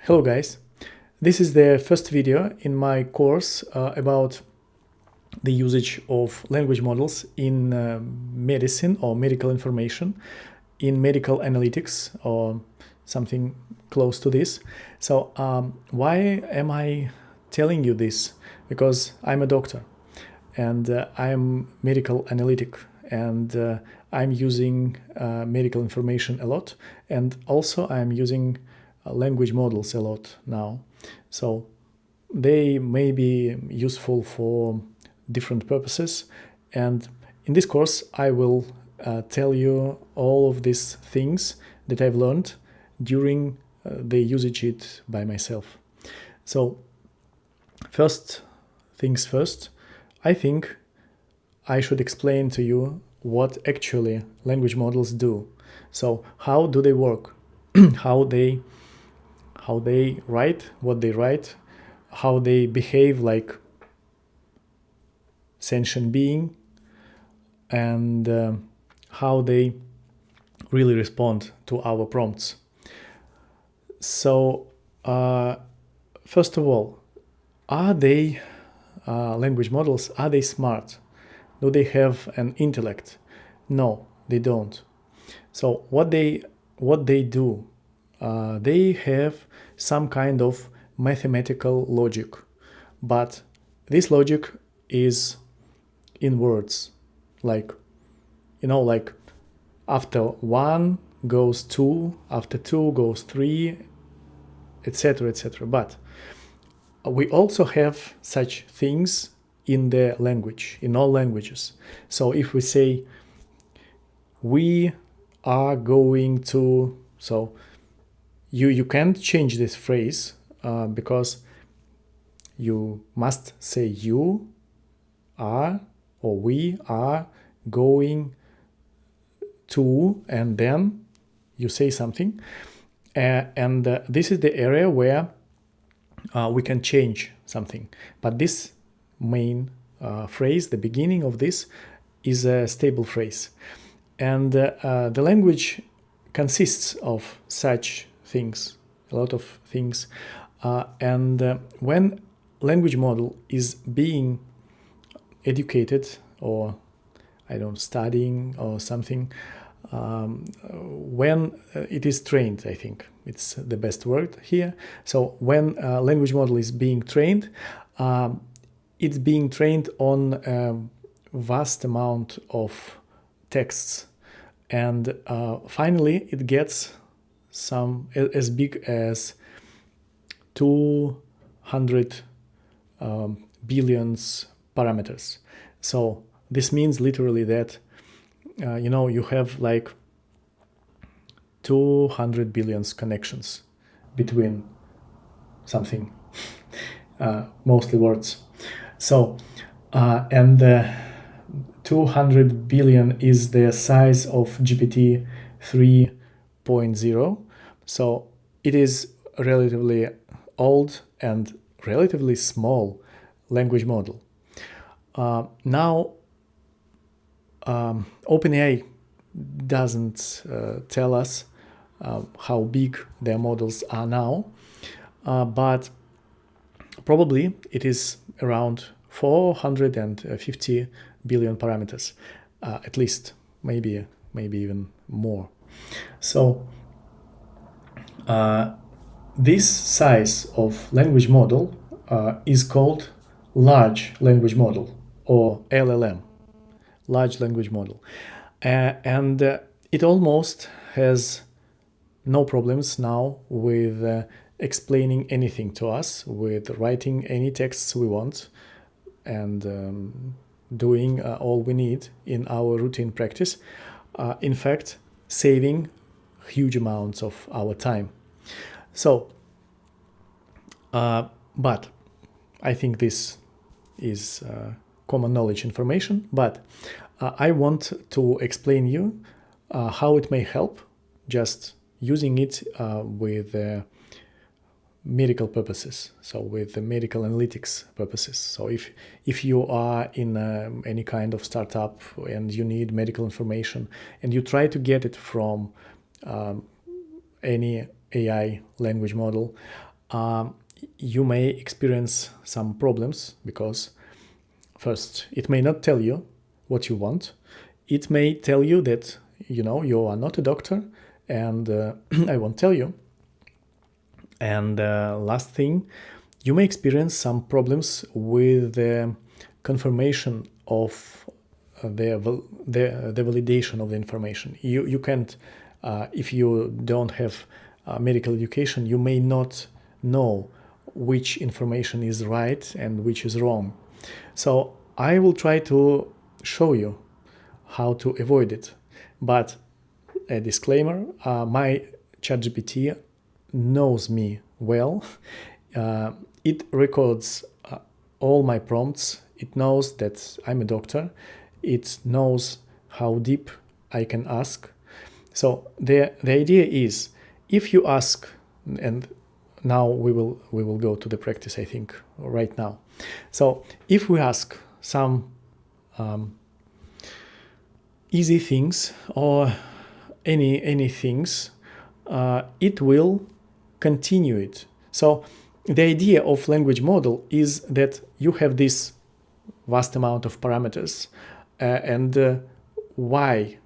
Hello guys, this is the first video in my course about the usage of language models in medicine or medical information, in medical analytics or something close to this. So why am I telling you this? Because I'm a doctor and I'm medical analytic and I'm using medical information a lot, and also I'm using language models a lot now. So they may be useful for different purposes, and in this course I will tell you all of these things that I've learned during the usage it by myself. So first things first, I think I should explain to you what actually language models do. So how do they work? how they write what they write, how they behave like sentient being, and how they really respond to our prompts. So first of all, are they language models, are they smart? Do they have an intellect? No, they don't. So what they do, they have some kind of mathematical logic, but this logic is in words, like after 1 goes 2, after 2 goes 3, etc., etc. But we also have such things in the language, in all languages. So if we say we are going to, so you can't change this phrase because you must say you are or we are going to, and then you say something, and this is the area where we can change something. But this main phrase, the beginning of this, is a stable phrase, and the language consists of such things, a lot of things, and when language model is being educated or studying or something, when it is trained, I think it's the best word here. So when a language model is being trained, it's being trained on a vast amount of texts, and finally it gets some as big as 200 billions parameters. So this means literally that you have like 200 billions connections between something, mostly words. So and 200 billion is the size of GPT 3.0. So it is a relatively old and relatively small language model. Now OpenAI doesn't tell us how big their models are now, but probably it is around 450 billion parameters, at least, maybe even more. So this size of language model is called large language model, or LLM, large language model, and it almost has no problems now with explaining anything to us, with writing any texts we want, and doing all we need in our routine practice. In fact, saving huge amounts of our time. So, but I think this is common knowledge information, but I want to explain you how it may help just using it with medical purposes, so with the medical analytics purposes. So if you are in any kind of startup and you need medical information and you try to get it from any AI language model, you may experience some problems because first, it may not tell you what you want. It may tell you that, you are not a doctor and I won't tell you. And last thing, you may experience some problems with the confirmation of the validation of the information. You can't, if you don't have medical education, you may not know which information is right and which is wrong. So I will try to show you how to avoid it. But a disclaimer, my ChatGPT knows me well. It records all my prompts. It knows that I'm a doctor. It knows how deep I can ask. So the idea is, if you ask, and now we will go to the practice, I think, right now. So if we ask some easy things or any things, it will continue it. So the idea of language model is that you have this vast amount of parameters, and why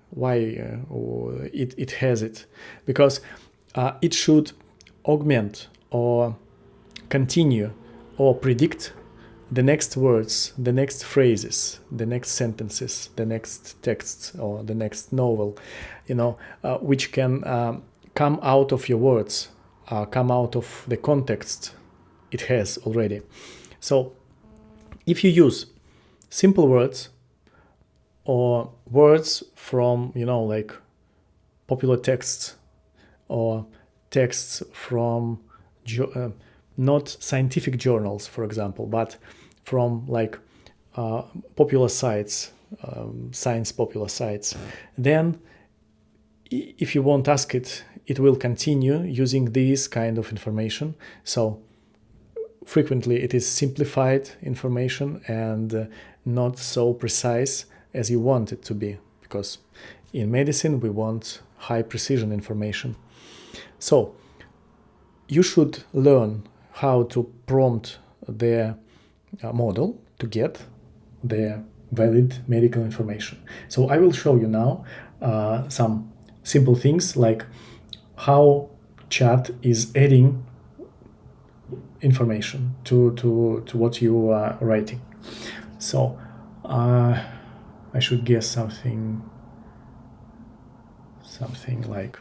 it has it, because it should augment or continue or predict the next words, the next phrases, the next sentences, the next texts, or the next novel, which can come out of your words, come out of the context it has already. So if you use simple words or words from, like popular texts or texts from not scientific journals, for example, but from like popular sites, science popular sites, then if you won't ask it, it will continue using this kind of information. So frequently it is simplified information and not so precise as you want it to be, because in medicine we want high precision information. So you should learn how to prompt the model to get the valid medical information. So I will show you now some simple things, like how chat is adding information to what you are writing. So I should guess something like,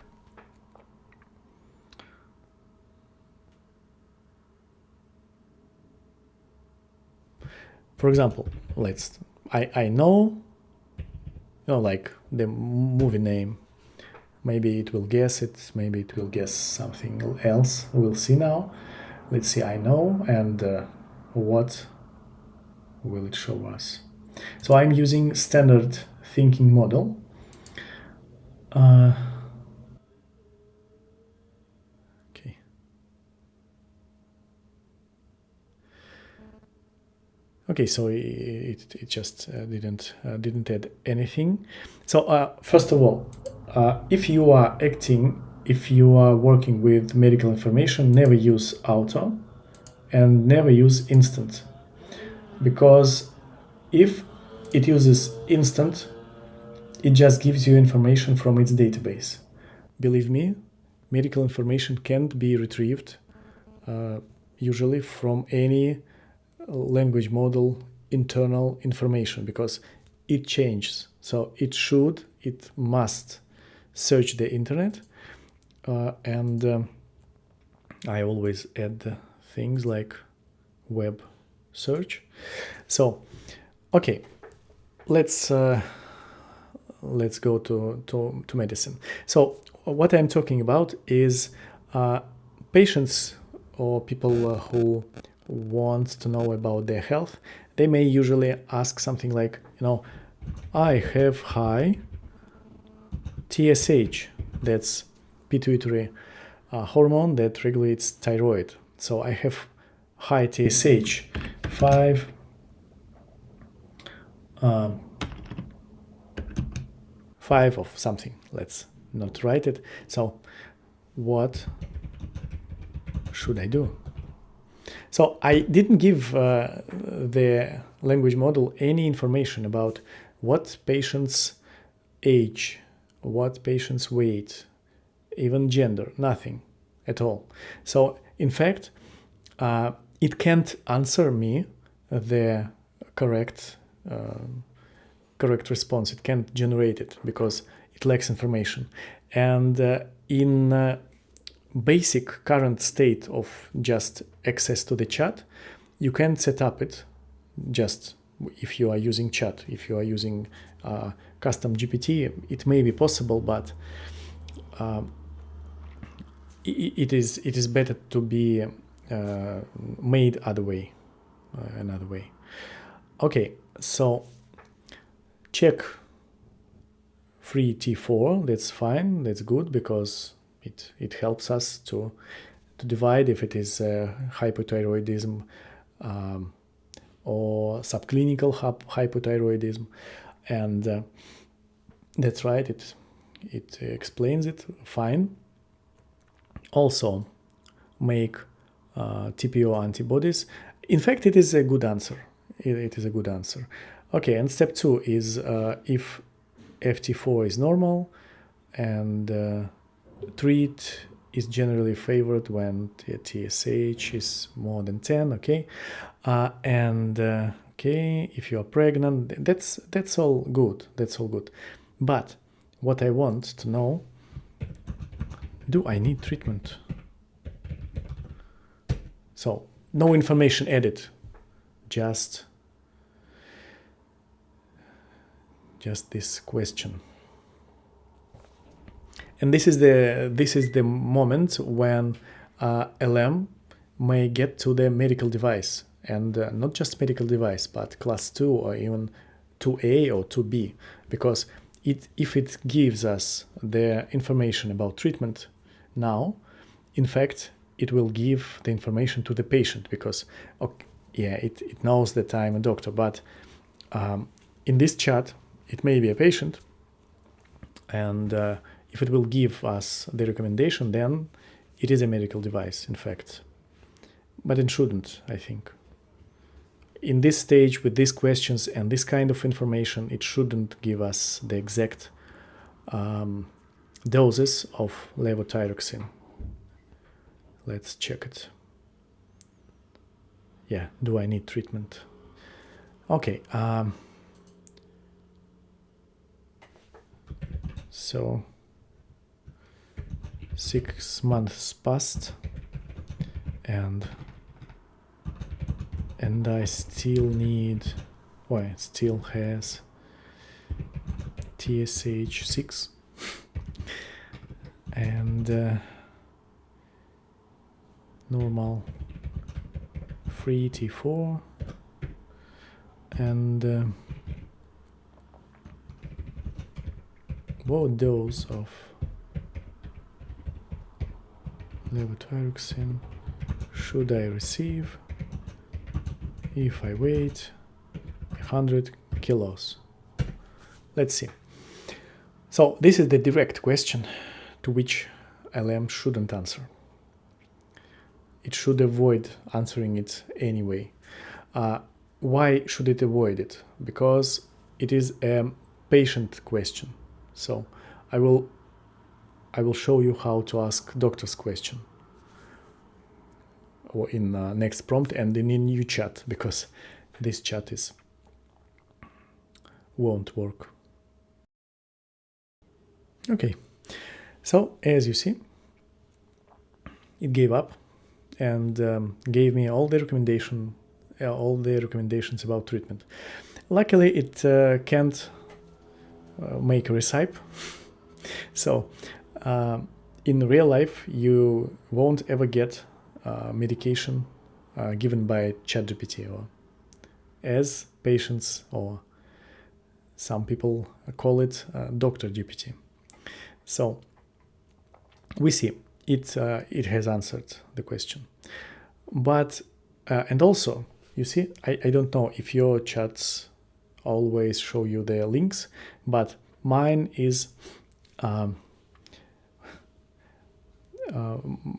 for example, I know, like the movie name. Maybe it will guess it, maybe it will guess something else. We'll see now. Let's see, I know, and what will it show us? So I'm using standard thinking model. Okay. Okay, so it just didn't add anything. So first of all, if you are working with medical information, never use auto and never use instant, because if it uses instant, it just gives you information from its database. Believe me, medical information can't be retrieved usually from any language model internal information, because it changes. So it must search the internet, and I always add things like web search. So okay, let's go to medicine. So what I'm talking about is patients or people who want to know about their health. They may usually ask something like, I have high TSH, that's pituitary hormone that regulates thyroid. So I have high TSH, 5 of something. Let's not write it. So what should I do? So I didn't give the language model any information about what patient's age, what patient's weight, even gender, nothing at all. So in fact, it can't answer me the correct response. It can't generate it because it lacks information. And in basic current state of just access to the chat, you can set up it just if you are using chat. If you are using custom GPT, it may be possible, but it is better to be made another way. Okay, so check free T4. That's fine. That's good because it helps us to divide if it is hypothyroidism or subclinical hypothyroidism, and that's right. It explains it fine. Also, make TPO antibodies. In fact, it is a good answer. It is a good answer. Okay, and step 2 is if FT4 is normal and treat is generally favored when TSH is more than 10. Okay, okay, if you are pregnant, that's all good. That's all good. But what I want to know: do I need treatment? So no information added, just this question. And this is the moment when LM may get to the medical device, and not just medical device, but class 2 or even 2A or 2B, because if it gives us the information about treatment now, in fact, it will give the information to the patient because, okay, yeah, it knows that I'm a doctor, but in this chat, it may be a patient, and if it will give us the recommendation, then it is a medical device, in fact. But it shouldn't, I think. In this stage, with these questions and this kind of information, it shouldn't give us the exact doses of levothyroxine. Let's check it. Yeah, do I need treatment? Okay. So 6 months passed, and I still need, it still has TSH6 and normal free T4 and what dose of levothyroxine should I receive if I weigh 100 kilos? Let's see. So this is the direct question to which LM shouldn't answer. It should avoid answering it anyway. Why should it avoid it? Because it is a patient question. So I will show you how to ask doctor's question, or in next prompt and in a new chat, because this chat won't work. Okay, so as you see, it gave up and gave me all the recommendations about treatment. Luckily, it can't make a recipe. So in real life, you won't ever get medication given by ChatGPT, or as patients, or some people call it Dr. GPT. So we see it has answered the question. But and also, you see, I don't know if your chats always show you the links, but mine is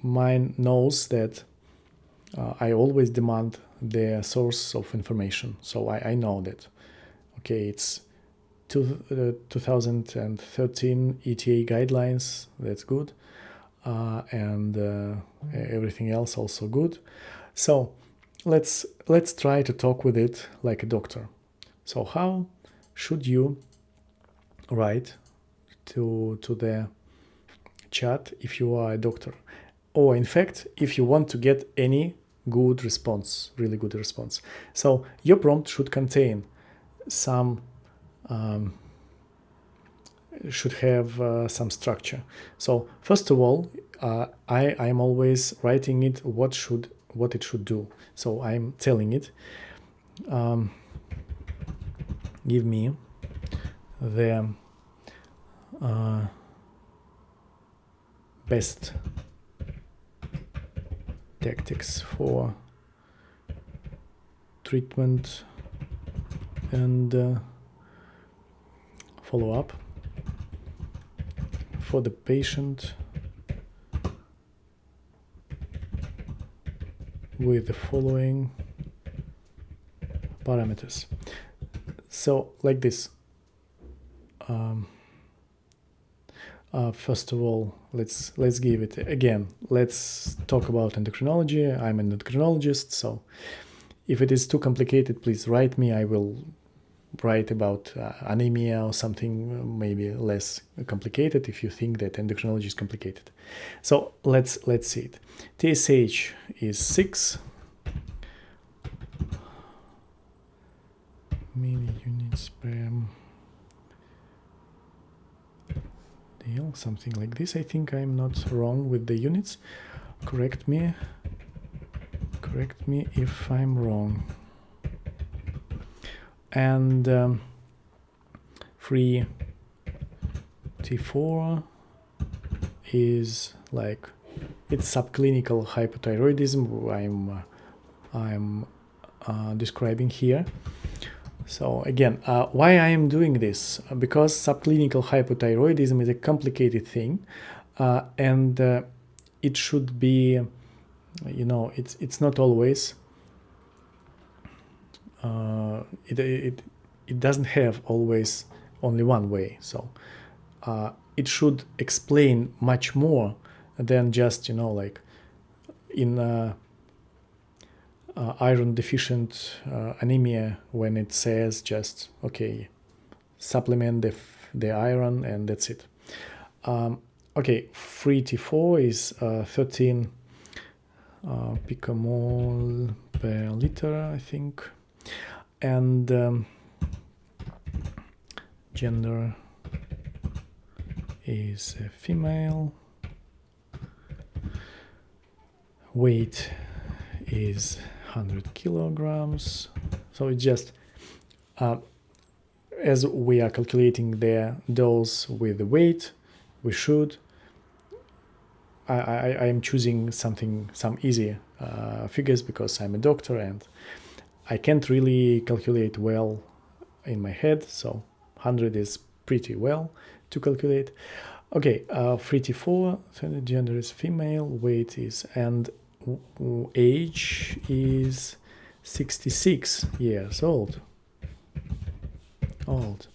mine knows that I always demand the source of information. So I know that, okay, it's 2013 ETA guidelines, that's good. And everything else also good. So let's try to talk with it like a doctor. So how should you write to the chat if you are a doctor? Or in fact, if you want to get any good response, really good response. So your prompt should contain some should have some structure. So first of all, I'm always writing it what it should do. So I'm telling it, give me the best tactics for treatment and follow-up for the patient with the following parameters. So like this. First of all, let's give it again. Let's talk about endocrinology. I'm an endocrinologist, so if it is too complicated, please write me. I will write about anemia or something maybe less complicated if you think that endocrinology is complicated. So let's see it. TSH is 6 milliunits per deal, something like this. I think I'm not wrong with the units. Correct me if I'm wrong. And free T4 is like, it's subclinical hypothyroidism I'm describing here. So again, why I am doing this? Because subclinical hypothyroidism is a complicated thing, and it should be, it's not always. It doesn't have always only one way. So it should explain much more than just like in iron deficient anemia, when it says just supplement the iron and that's it. Free T4 is 13 picomole per liter, I think, and gender is female, weight is 100 kilograms. So it's just as we are calculating the dose with the weight, we should. I am choosing some easy figures because I'm a doctor and I can't really calculate well in my head. So 100 is pretty well to calculate. Free T4, gender is female, weight is, and age is 66 years old. And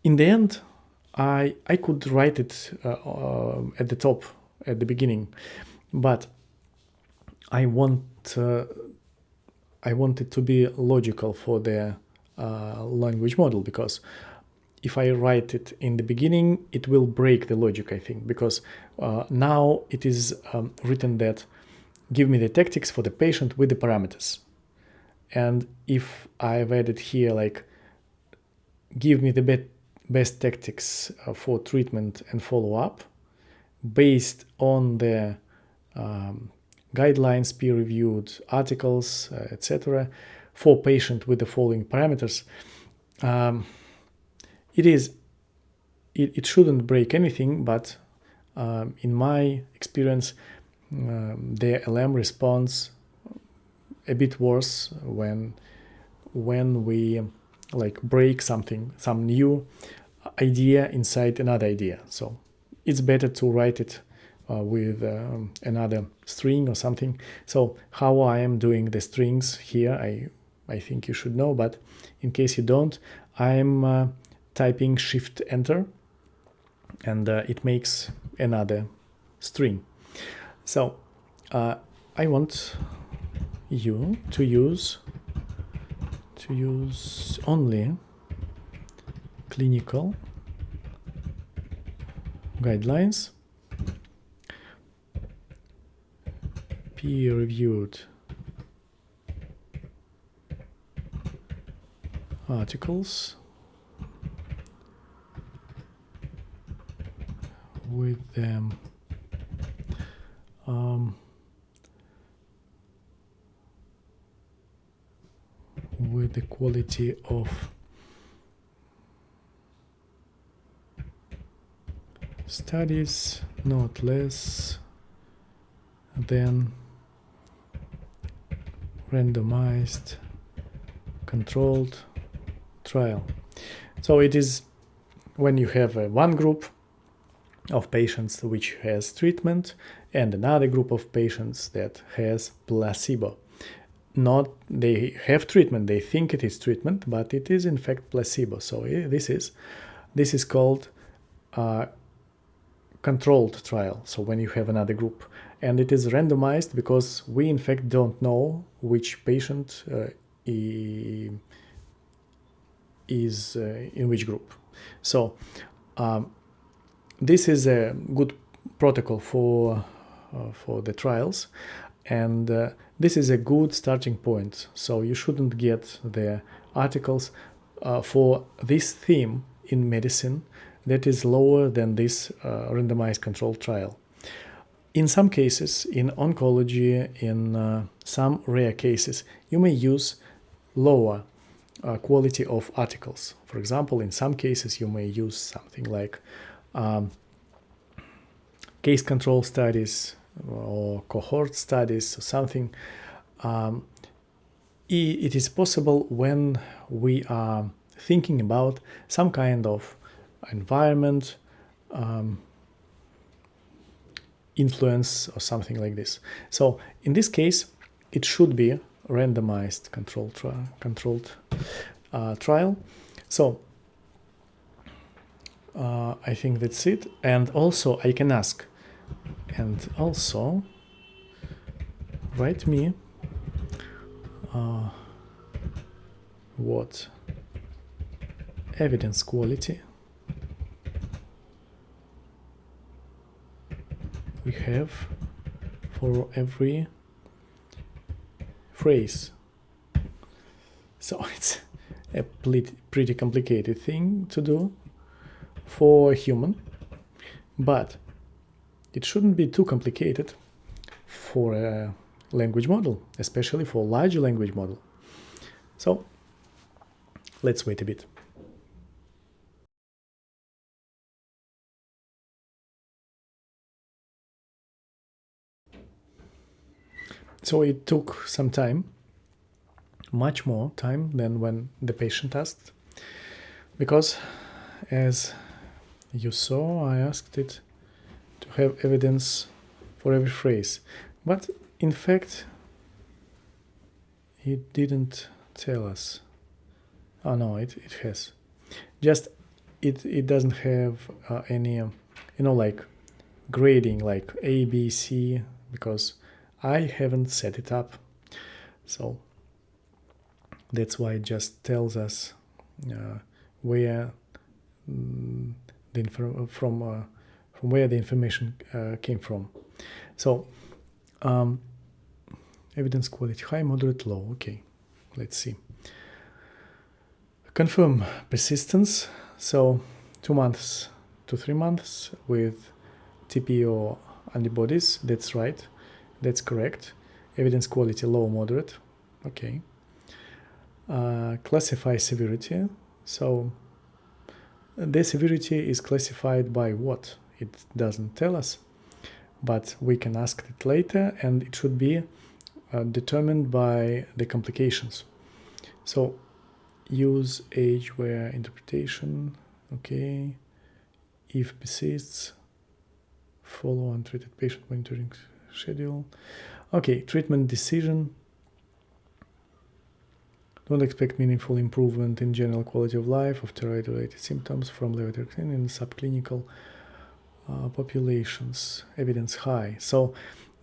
in the end, I could write it at the top, at the beginning, but I want it to be logical for the language model, because if I write it in the beginning, it will break the logic, I think, because now it is written that give me the tactics for the patient with the parameters. And if I've added here, like, give me the best tactics for treatment and follow-up based on the guidelines, peer-reviewed articles, etc., for patient with the following parameters, it shouldn't break anything, but in my experience, the LM responds a bit worse when we like break something, some new idea inside another idea. So it's better to write it with another string or something. So how I am doing the strings here, I think you should know, but in case you don't, I'm typing Shift Enter, and it makes another string. So I want you to use only clinical guidelines, peer-reviewed articles with them with the quality of studies not less than randomized controlled trial. So it is when you have one group of patients which has treatment and another group of patients that has placebo. Not they have treatment, they think it is treatment, but it is in fact placebo. So this is called controlled trial. So when you have another group, and it is randomized because we in fact don't know which patient is in which group. So this is a good protocol for the trials, and this is a good starting point. So you shouldn't get the articles for this theme in medicine that is lower than this randomized controlled trial. In some cases, in oncology, in some rare cases, you may use lower quality of articles. For example, in some cases, you may use something like case control studies or cohort studies or something. It is possible when we are thinking about some kind of environment influence or something like this. So in this case, it should be randomized controlled trial. So I think that's it. And also I can ask, and also write me what evidence quality we have for every phrase. So it's a pretty complicated thing to do for a human, but it shouldn't be too complicated for a language model, especially for a large language model. So let's wait a bit. So it took some time, much more time than when the patient asked, because as you saw, I asked it to have evidence for every phrase, but in fact it didn't tell us. Oh no, it has. Just it doesn't have any like grading like A, B, C, because I haven't set it up. So that's why it just tells us where from where the information came from. So evidence quality high, moderate, low. Okay, let's see. Confirm persistence. So 2 months to 3 months with TPO antibodies. That's right. That's correct. Evidence quality low, moderate. Okay. Classify severity. So the severity is classified by what? It doesn't tell us, but we can ask it later, and it should be determined by the complications. So use age where interpretation. Okay. If persists follow untreated patient monitoring schedule. Okay, treatment decision. Don't expect meaningful improvement in general quality of life of steroid-related symptoms from levothyroxine in subclinical populations. Evidence high. So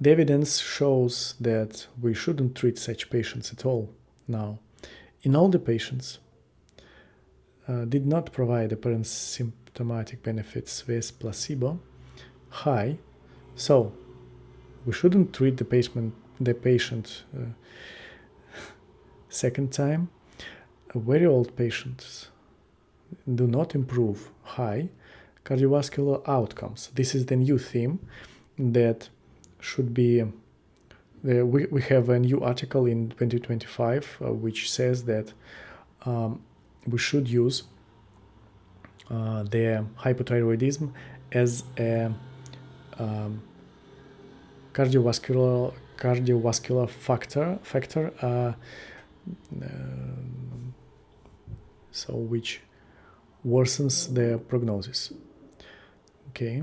the evidence shows that we shouldn't treat such patients at all now. In all the patients, did not provide apparent symptomatic benefits with placebo high. So we shouldn't treat the patient second time. Very old patients do not improve high cardiovascular outcomes. This is the new theme that should be. We have a new article in 2025 which says that we should use the hypothyroidism as a cardiovascular factor so which worsens the prognosis. Okay.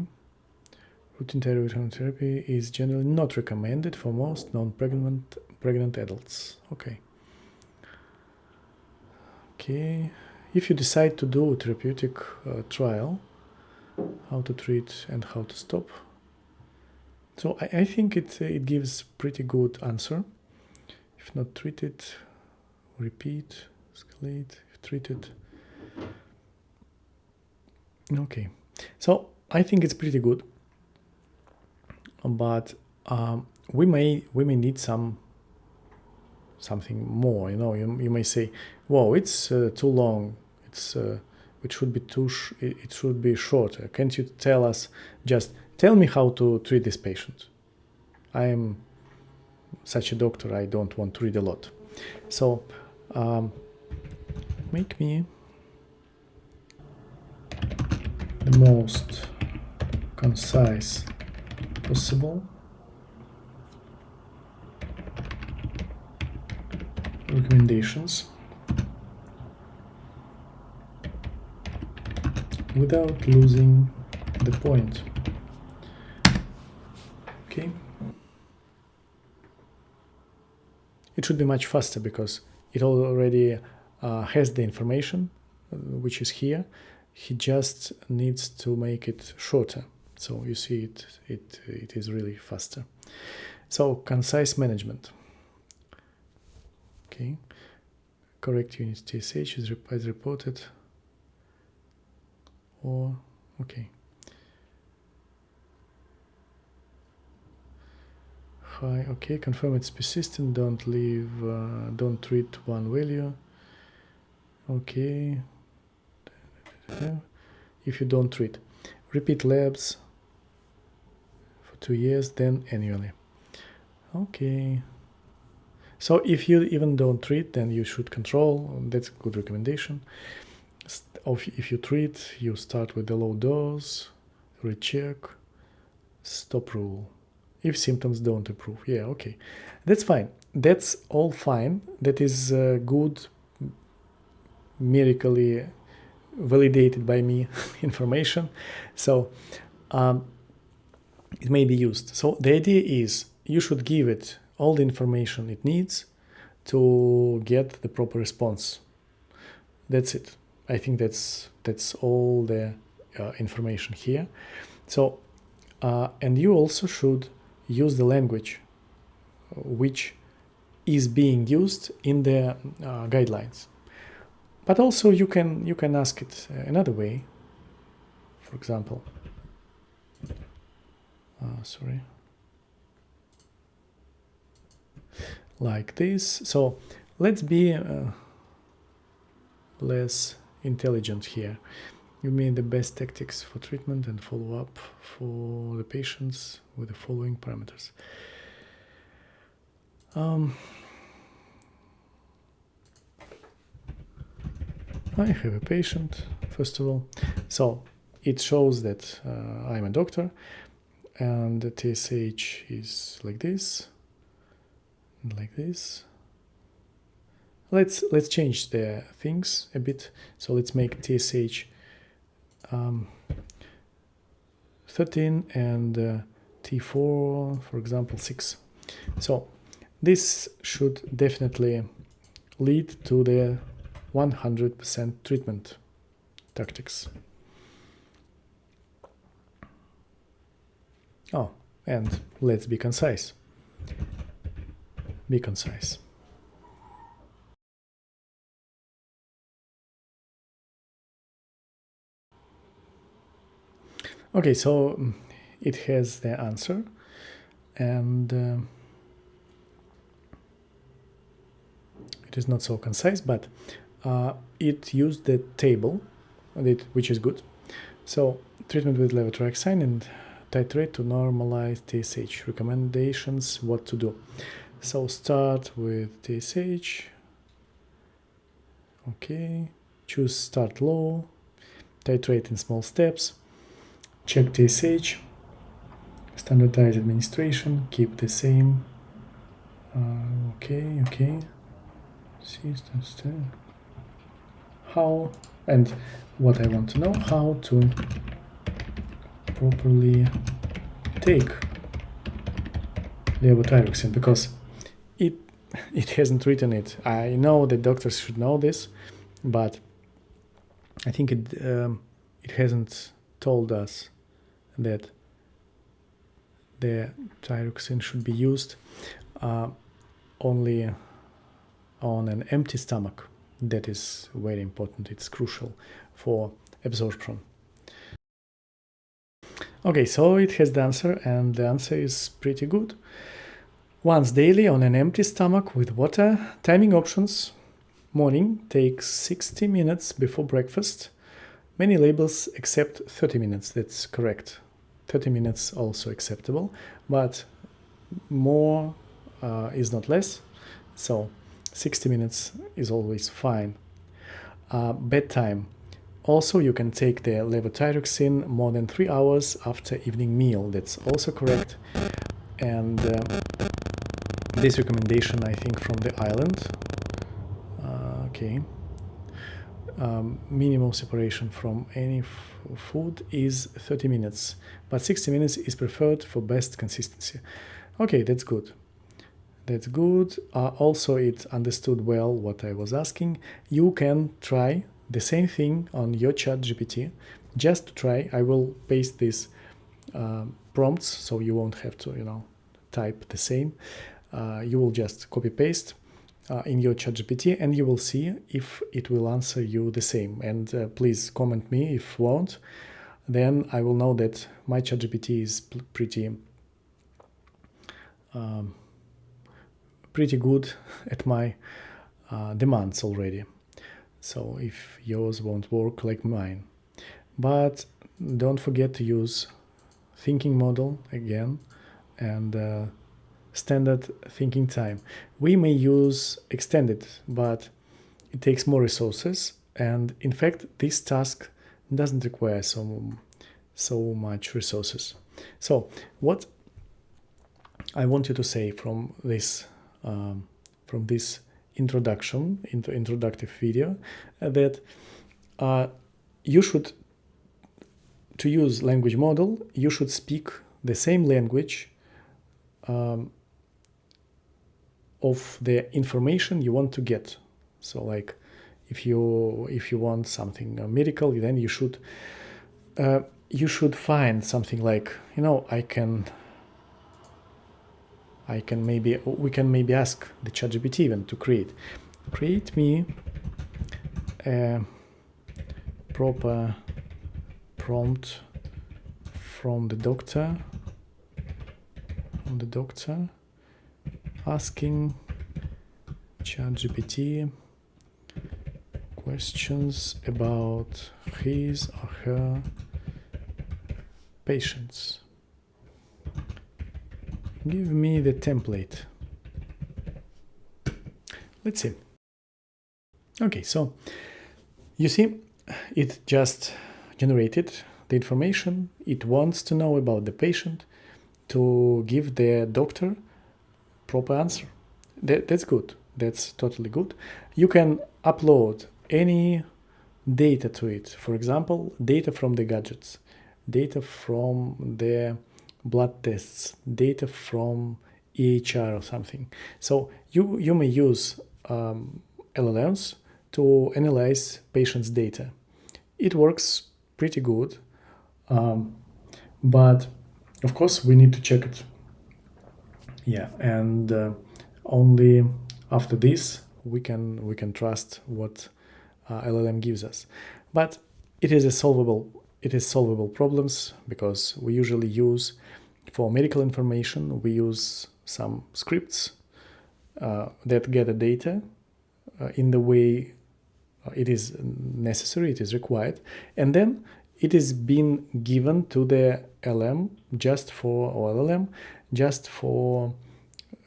Routine thyroid hormone therapy is generally not recommended for most non-pregnant adults. Okay. Okay. If you decide to do a therapeutic trial, how to treat and how to stop. So I think it gives pretty good answer. If not treated, repeat, escalate. If treated. Okay. So I think it's pretty good. But we may need something more. You may say, "Whoa, it's too long. It should be it should be shorter. Can't you tell us? Just tell me how to treat this patient. I am such a doctor. I don't want to read a lot. So make me the most concise possible recommendations without losing the point." Okay. It should be much faster because it already has the information which is here. He just needs to make it shorter. So you see it is really faster. So concise management. Okay. Correct units TSH is reported. Or okay. High. Okay. Confirm it's persistent. Don't treat one value. Okay. If you don't treat, repeat labs for 2 years, then annually. Okay. So if you even don't treat, then you should control. That's a good recommendation. If you treat, you start with the low dose, recheck, stop rule. If symptoms don't improve. Yeah, okay. That's fine. That's all fine. That is good, miraculously validated by me information. So it may be used. So the idea is you should give it all the information it needs to get the proper response. That's it. I think that's all the information here. So and you also should use the language which is being used in the guidelines. But also you can ask it another way. For example, like this. So let's be less intelligent here. You mean the best tactics for treatment and follow-up for the patients with the following parameters. I have a patient, first of all. So it shows that I'm a doctor, and the TSH is like this, and like this. Let's change the things a bit. So let's make TSH 13 and T4, for example, 6. So this should definitely lead to the 100% treatment tactics. Oh, and let's be concise. Be concise. Okay, so it has the answer, and it is not so concise, but it used the table, which is good. So treatment with levotiraxine and titrate to normalize TSH. Recommendations, what to do. So start with TSH. Okay, choose start low, titrate in small steps, check TSH, standardize administration, keep the same. Okay. How, and what I want to know, how to properly take levotiraxine, because it hasn't written it. I know that doctors should know this, but I think it hasn't told us that the thyroxine should be used only on an empty stomach. That is very important. It's crucial for absorption. Okay, so it has the answer, and the answer is pretty good. Once daily on an empty stomach with water. Timing options. Morning takes 60 minutes before breakfast. Many labels accept 30 minutes. That's correct. 30 minutes also acceptable, but more is not less. So 60 minutes is always fine. Bedtime. Also, you can take the levotiraxine more than 3 hours after evening meal. That's also correct. And this recommendation, I think, from the island. Okay. Minimal separation from any food is 30 minutes, but 60 minutes is preferred for best consistency. Okay, that's good. That's good. Also, it understood well what I was asking. You can try the same thing on your ChatGPT. Just to try, I will paste these prompts, so you won't have to, type the same. You will just copy paste in your ChatGPT, and you will see if it will answer you the same. And please comment me if won't. Then I will know that my ChatGPT is pretty good at my demands already. So if yours won't work like mine. But don't forget to use thinking model again and standard thinking time. We may use extended, but it takes more resources, and in fact this task doesn't require so much resources. So what I want you to say from this introduction into introductive video, that you should, to use language model, you should speak the same language of the information you want to get. So like if you want something medical, then you should find something like, we can maybe ask the ChatGPT even to create me a proper prompt from the doctor asking ChatGPT questions about his or her patients. Give me the template. Let's see. Okay, so you see, it just generated the information it wants to know about the patient to give the doctor proper answer. That's good. That's totally good. You can upload any data to it. For example, data from the gadgets. data from the blood tests, data from EHR or something. So you may use LLMs to analyze patients' data. It works pretty good, but of course we need to check it. Yeah, and only after this we can trust what LLM gives us. But it is solvable problems, because we usually use, for medical information, we use some scripts that gather data in the way it is necessary, it is required, and then it is being given to the LLM just for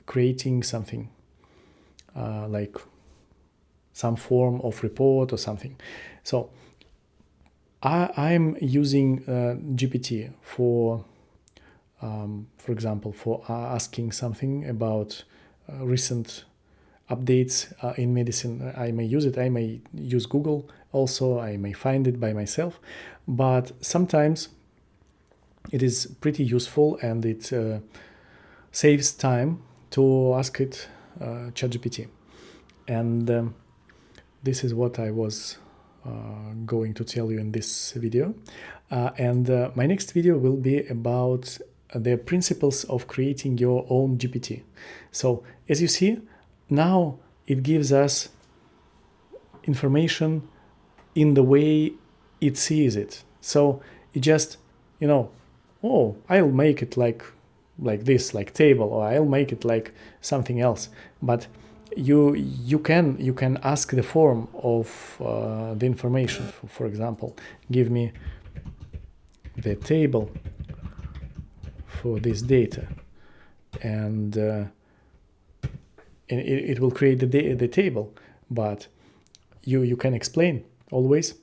creating something like some form of report or something. So I'm using GPT for example, for asking something about recent updates in medicine. I may use it. I may use Google also. I may find it by myself. But sometimes it is pretty useful, and it saves time to ask it ChatGPT. And this is what I was going to tell you in this video. And my next video will be about the principles of creating your own GPT. So as you see, now it gives us information in the way it sees it. So it just, oh, I'll make it like this, like table, or I'll make it like something else. But you can ask the form of the information. For example, give me the table for this data, and it will create the table. But you can explain always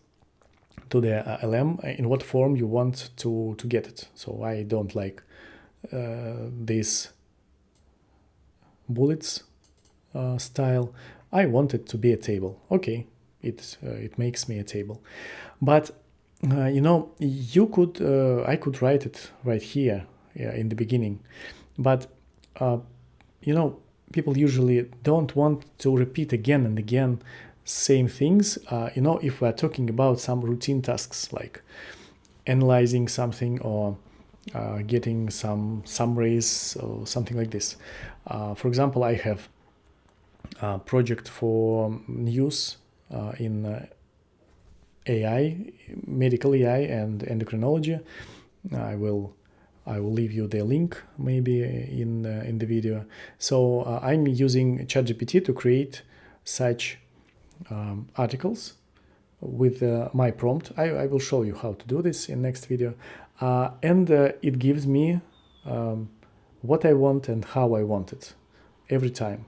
to the LM in what form you want to get it. So I don't like these bullets style. I want it to be a table. Okay, it makes me a table. But you could I could write it right here in the beginning. But people usually don't want to repeat again and again same things. If we're talking about some routine tasks like analyzing something, or getting some summaries or something like this. For example, I have a project for news in AI, medical AI and endocrinology. I will leave you the link maybe in the video. So I'm using ChatGPT to create such articles with my prompt. I will show you how to do this in next video. And it gives me what I want and how I want it every time.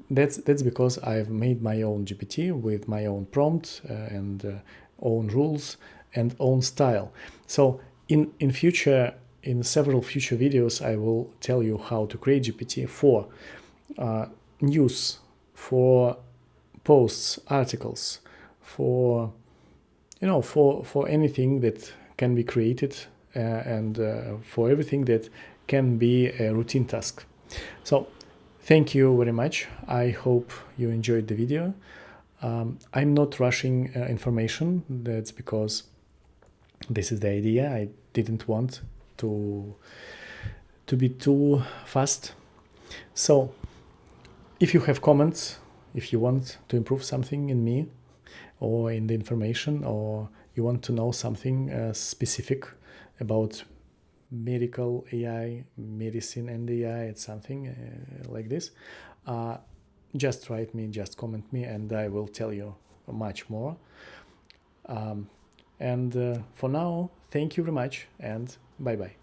That's because I've made my own GPT with my own prompt and own rules and own style. So in several future videos, I will tell you how to create GPT for news, for posts, articles, for anything that can be created, and for everything that can be a routine task. So thank you very much. I hope you enjoyed the video. I'm not rushing information. That's because this is the idea. I didn't want to be too fast. So if you have comments, if you want to improve something in me or in the information, or you want to know something specific about medical AI, medicine and AI, it's something like this, just write me, just comment me, and I will tell you much more. And for now, thank you very much, and bye bye.